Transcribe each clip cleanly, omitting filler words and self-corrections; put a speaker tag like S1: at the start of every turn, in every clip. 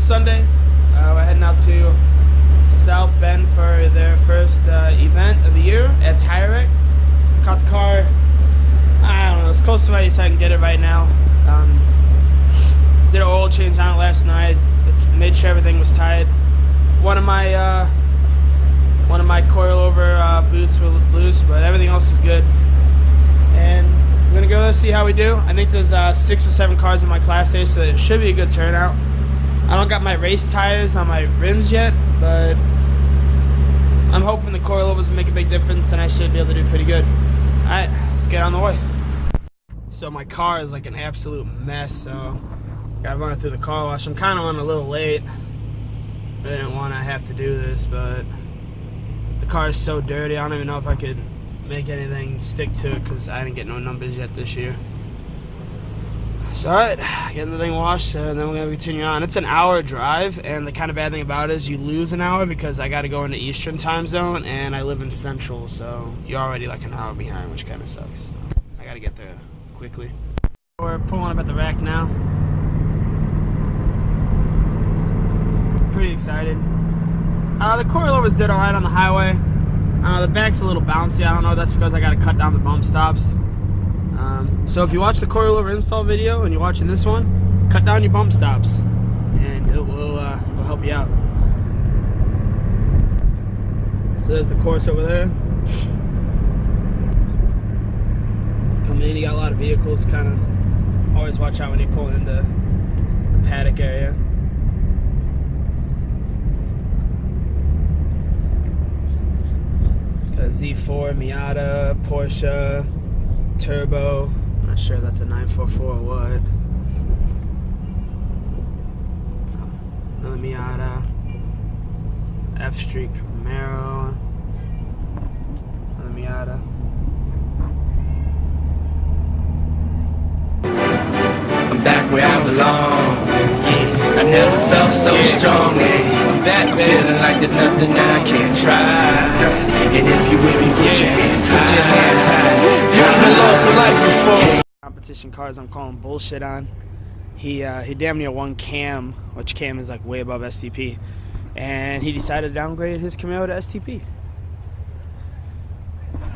S1: Sunday. We're heading out to South Bend for their first event of the year at Tire Wreck. Caught the car, I don't know, it's close to ready so I can get it right now. Did an oil change on it last night, made sure everything was tight. One of my coilover boots were loose, but everything else is good. And we're gonna go there, see how we do. I think there's 6 or 7 cars in my Class A, so it should be a good turnout. I don't got my race tires on my rims yet, but I'm hoping the coilovers will make a big difference, and I should be able to do pretty good. Alright, let's get on the way. So my car is like an absolute mess, so gotta run it through the car wash. I'm kind of running a little late. I didn't want to have to do this, but the car is so dirty, I don't even know if I could make anything stick to it because I didn't get no numbers yet this year. So alright, getting the thing washed, and then we're going to continue on. It's an hour drive, and the kind of bad thing about it is you lose an hour because I got to go into Eastern time zone, and I live in Central, so you're already like an hour behind, which kind of sucks. I got to get there quickly. We're pulling up at the rack now. Pretty excited. The coilovers did alright on the highway. The back's a little bouncy. I don't know if that's because I got to cut down the bump stops. So if you watch the coilover install video and you're watching this one, cut down your bump stops, and it will help you out. So there's the course over there. Coming in, you got a lot of vehicles. Kind of always watch out when you're pulling into the paddock area. Got a Z4, Miata, Porsche, Turbo. Not sure if that's a 944 or what. Another Miata. F-Street Camaro. Another Miata.
S2: I'm back where I belong. Yeah, I never felt so strong. I'm back feeling like there's nothing I can't try. And if you with me, put your hands high. You haven't lost a life before.
S1: Competition cars I'm calling bullshit on. He damn near won Cam, which Cam is like way above STP, and he decided to downgrade his Camaro to STP.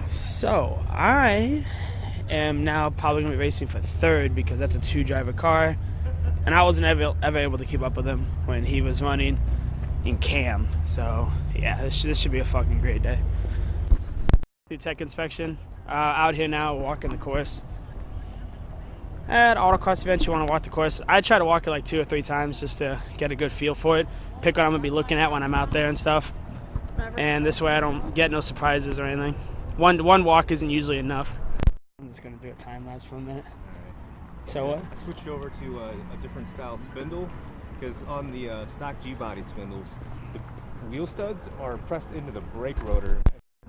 S1: So I am now probably gonna be racing for 3rd because that's a 2-driver car, and I wasn't ever able to keep up with him when he was running in Cam. So yeah, this should be a fucking great day. Through tech inspection, out here now walking the course. At Autocross events, you want to walk the course. I try to walk it like 2 or 3 times just to get a good feel for it, pick what I'm going to be looking at when I'm out there and stuff. And this way I don't get no surprises or anything. One walk isn't usually enough. I'm just going to do a time lapse for a minute. So what?
S3: I switched over to a different style spindle because on the stock G-body spindles, the wheel studs are pressed into the brake rotor.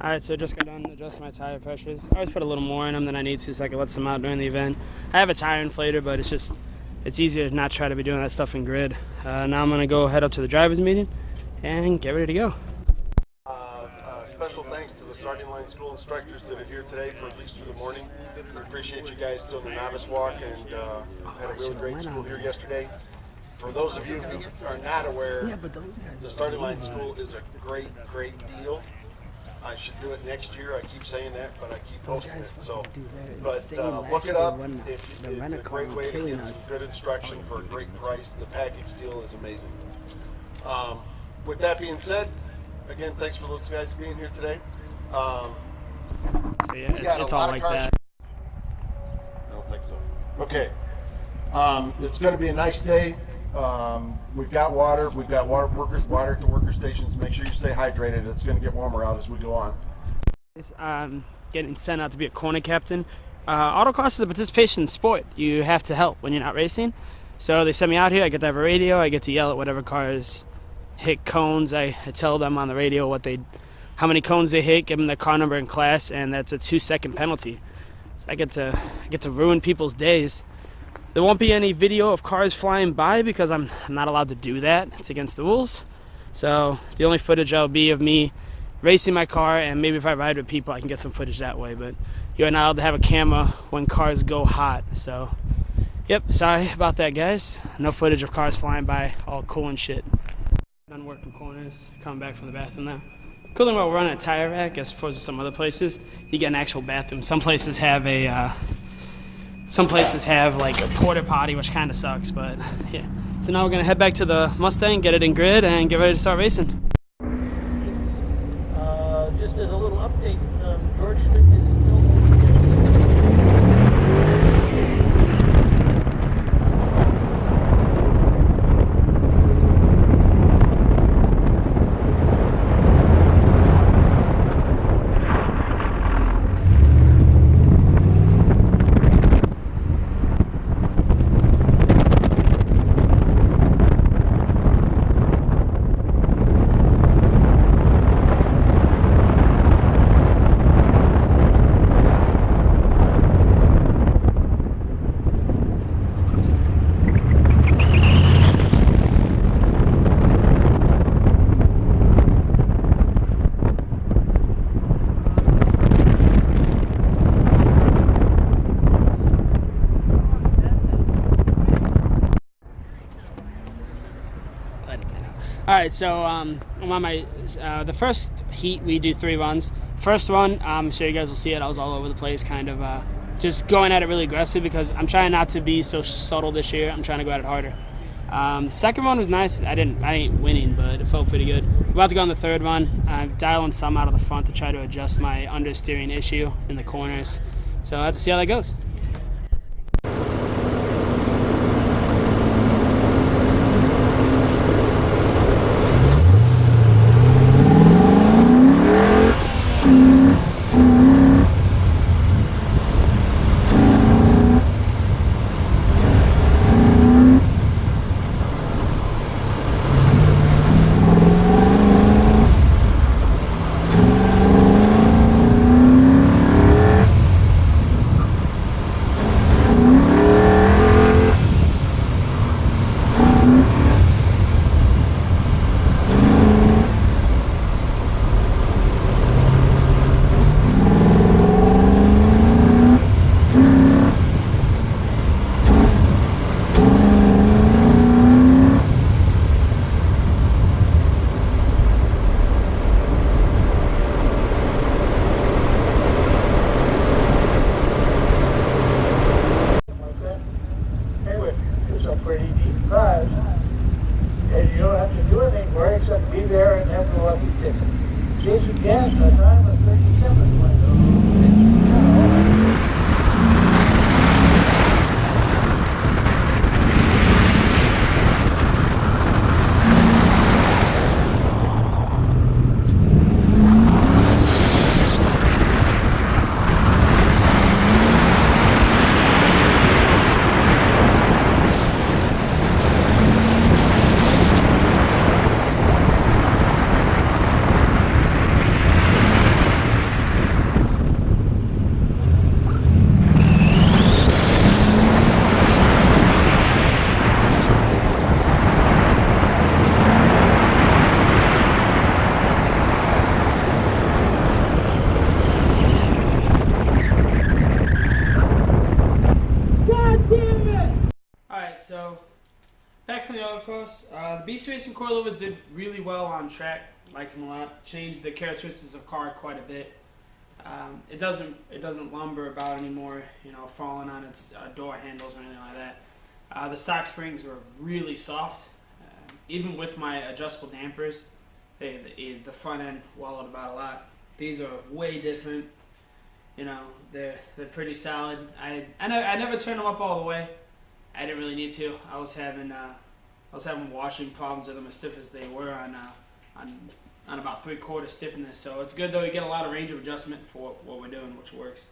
S1: Alright, so I just got done adjusting my tire pressures. I always put a little more in them than I need to so I can let some out during the event. I have a tire inflator, but it's easier to not try to be doing that stuff in grid. Now I'm going to go head up to the driver's meeting and get ready to go.
S4: Special thanks to the starting line school instructors that are here today for at least through the morning. We appreciate you guys doing the novice walk and had a really great school here yesterday. For those of you who are not aware, the starting line school is a great deal. I should do it next year. I keep saying that, but I keep posting it. So, but look it up. It's a great way to get some good instruction for a great price. The package deal is amazing. With that being said, again, thanks for those guys being here today.
S1: So yeah, it's all like that.
S4: I don't think so. Okay. It's going to be a nice day. We've got water. We've got water at the worker stations. Make sure you stay hydrated. It's going to get warmer out as we go on.
S1: Getting sent out to be a corner captain. Autocross is a participation sport. You have to help when you're not racing. So they send me out here. I get to have a radio. I get to yell at whatever cars hit cones. I tell them on the radio how many cones they hit, give them their car number and class, and that's a 2-second penalty. So I get to ruin people's days. There won't be any video of cars flying by because I'm not allowed to do that. It's against the rules. So the only footage will be of me racing my car, and maybe if I ride with people I can get some footage that way. But you're not allowed to have a camera when cars go hot. So Yep, sorry about that, guys. No footage of cars flying by, all cool and shit. Done working corners, coming back from the bathroom now. Cool thing about running a tire rack as opposed to some other places, you get an actual bathroom. Some places have like a porta potty, which kind of sucks, but yeah. So now we're gonna head back to the Mustang, get it in grid, and get ready to start racing.
S5: Just as a little update, George Street is still
S1: Alright, so I'm on my, the first heat we do 3 runs. First run, I'm sure you guys will see it, I was all over the place, kind of just going at it really aggressive because I'm trying not to be so subtle this year. I'm trying to go at it harder. The second run was nice. I ain't winning, but it felt pretty good. We're about to go on the third run. I'm dialing some out of the front to try to adjust my understeering issue in the corners. So I'll have to see how that goes. So, back from the Autocross. The Beast Racing coilovers did really well on track. Liked them a lot. Changed the characteristics of car quite a bit. It doesn't lumber about anymore, you know, falling on its door handles or anything like that. The stock springs were really soft. Even with my adjustable dampers, the front end wallowed about a lot. These are way different. You know, they're pretty solid. I never turned them up all the way. I didn't really need to. I was having washing problems with them as stiff as they were on about 3/4 stiffness. So it's good though. You get a lot of range of adjustment for what we're doing, which works.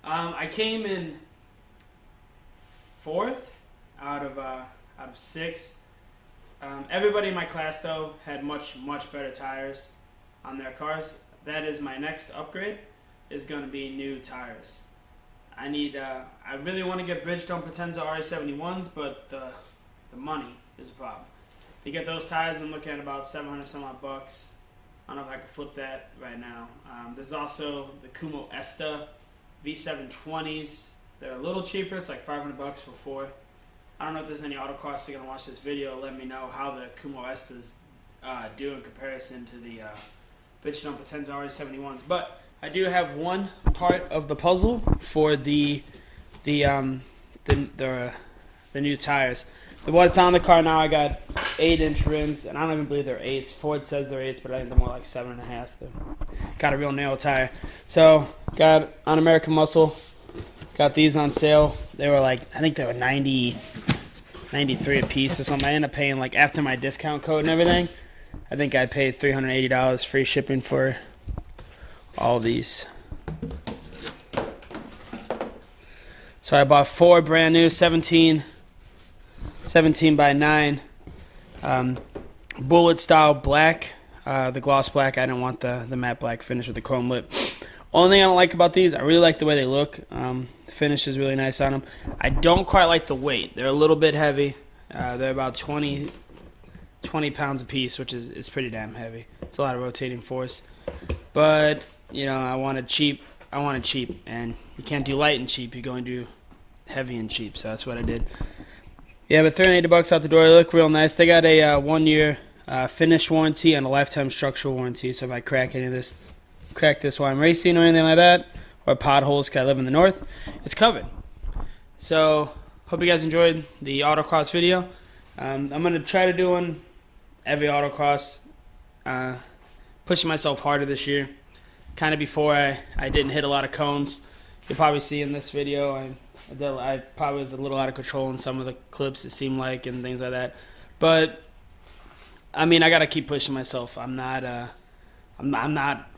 S1: I came in 4th out of 6. Everybody in my class though had much better tires on their cars. That is my next upgrade. Is going to be new tires. I really want to get Bridgestone Potenza RA71s, but the money is a problem. To get those tires, I'm looking at about 700 some odd bucks. I don't know if I can flip that right now. There's also the Kumo Esta V720s. They're a little cheaper. It's like $500 for 4. I don't know if there's any autocross that are going to watch this video. Let me know how the Kumo Estas do in comparison to the Bridgestone Potenza RS71s. But I do have one part of the puzzle for the new tires. What's on the car now, I got 8-inch rims, and I don't even believe they're 8s. Ford says they're 8s, but I think they're more like 7.5. They're got a real narrow tire. So got on American Muscle, got these on sale. They were like, I think they were 93 a piece or something. I ended up paying, like, after my discount code and everything, I think I paid $380 free shipping for all these. So I bought 4 brand new 17 by 9 bullet style black. The gloss black. I didn't want the matte black finish with the chrome lip. Only thing I don't like about these, I really like the way they look. The finish is really nice on them. I don't quite like the weight. They're a little bit heavy. They're about 20 pounds a piece, which is pretty damn heavy. It's a lot of rotating force. But, you know, I wanted cheap, and you can't do light and cheap. You're going to do heavy and cheap, so that's what I did. Yeah, but $380 out the door. They look real nice. They got a 1-year finish warranty and a lifetime structural warranty. So if I crack this while I'm racing or anything like that, or potholes because I live in the north, it's covered. So hope you guys enjoyed the autocross video. I'm going to try to do one every autocross. Pushing myself harder this year. Kind of before I didn't hit a lot of cones. You'll probably see in this video I probably was a little out of control in some of the clips, it seemed like, and things like that. But I mean, I got to keep pushing myself. I'm not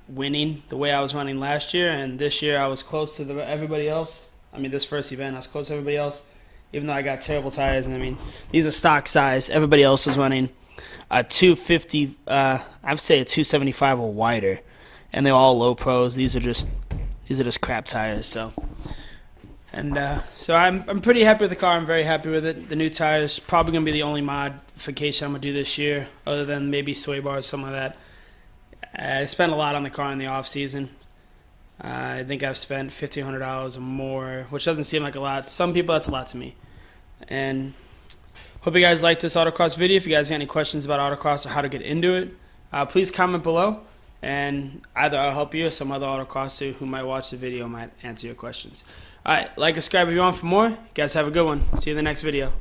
S1: winning the way I was running last year, and this year I was close to everybody else. I mean, this first event I was close to everybody else, even though I got terrible tires. And I mean, these are stock size. Everybody else was running a 250. I'd say a 275 or wider, and they're all low pros. These are just crap tires. So I'm pretty happy with the car. I'm very happy with it. The new tires probably gonna be the only modification I'm gonna do this year, other than maybe sway bars, something like that. I spent a lot on the car in the off season. I think I've spent $1,500 or more, which doesn't seem like a lot. Some people, that's a lot to me. And hope you guys like this autocross video. If you guys got any questions about autocross or how to get into it, please comment below, and either I'll help you or some other autocrosser who might watch the video might answer your questions. Alright, like and subscribe if you want for more. You guys have a good one. See you in the next video.